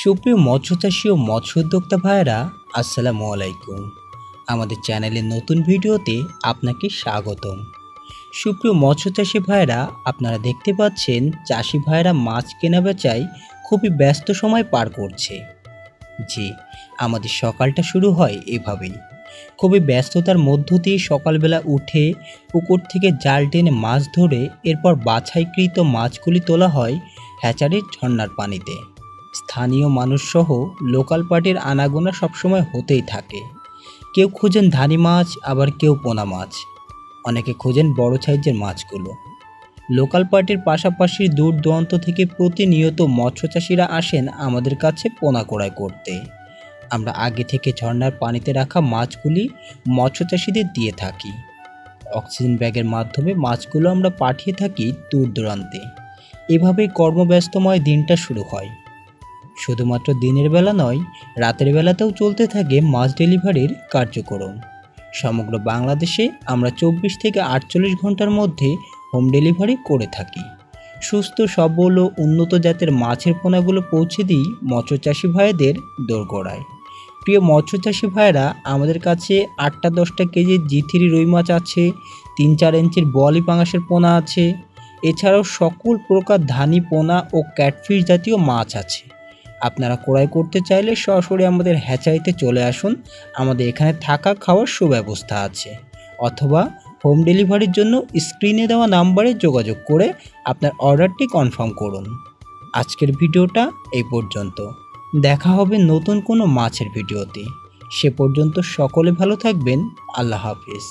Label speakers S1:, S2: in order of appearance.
S1: সুপ্রিয় মৎস্যচাষী ও মৎস্য উদ্যোক্তা ভাইয়েরা, আসসালামু আলাইকুম। আমাদের চ্যানেলের নতুন ভিডিওতে আপনাকে স্বাগতম। সুপ্রিয় মৎস্যচাষী ভাইয়েরা, আপনারা দেখতে পাচ্ছেন চাষি ভাইয়েরা মাছ কেনা বেচায় খুবই ব্যস্ত সময় পার করছে। জি, আমাদের সকালটা শুরু হয় এভাবেই। খুবই ব্যস্ততার মধ্য দিয়ে সকালবেলা উঠে পুকুর থেকে জাল টেনে মাছ ধরে এরপর বাছাইকৃত মাছগুলি তোলা হয় হ্যাচারির ঝর্ণার পানিতে। স্থানীয় মানুষসহ লোকাল পার্টির আনাগোনা সবসময় হতেই থাকে। কেউ খুঁজেন ধানি মাছ, আবার কেউ পোনা মাছ, অনেকে খোঁজেন বড় সাইজের মাছগুলো। লোকাল পার্টির পাশাপাশি দূর দূরান্ত থেকে প্রতিনিয়ত মৎস্যচাষীরা আসেন আমাদের কাছে পোনা ক্রয় করতে। আমরা আগে থেকে ঝর্ণার পানিতে রাখা মাছগুলি মৎস্যচাষীদের দিয়ে থাকি। অক্সিজেন ব্যাগের মাধ্যমে মাছগুলো আমরা পাঠিয়ে থাকি দূর দূরান্তে। এভাবেই কর্মব্যস্তময় দিনটা শুরু হয়। শুধুমাত্র দিনের বেলা নয়, রাতের বেলাতেও চলতে থাকে মাছ ডেলিভারির কার্যক্রম। সমগ্র বাংলাদেশে আমরা 24 থেকে 48 ঘন্টার মধ্যে হোম ডেলিভারি করে থাকি। সুস্থ সবল ও উন্নত জাতের মাছের পোনাগুলো পৌঁছে দিই মৎস্যচাষী ভাইদের দোরগোড়ায়। প্রিয় মৎস্যচাষী ভাইরা, আমাদের কাছে 8-10 কেজি G3 রুই মাছ আছে, 3-4 ইঞ্চির বোয়ালি পাঙাশের পোনা আছে। এছাড়াও সকল প্রকার ধানি পোনা ও ক্যাটফিশ জাতীয় মাছ আছে। আপনারা ক্রয় করতে চাইলে সরাসরি আমাদের হ্যাচারিতে চলে আসুন। আমাদের এখানে থাকা খাওয়ার সুব্যবস্থা আছে, অথবা হোম ডেলিভারির জন্য স্ক্রিনে দেওয়া নাম্বারে যোগাযোগ করে আপনার অর্ডারটি কনফার্ম করুন। আজকের ভিডিওটা এই পর্যন্ত। দেখা হবে নতুন কোনো মাছের ভিডিওতে। সে পর্যন্ত সকলে ভালো থাকবেন। আল্লাহ হাফেজ।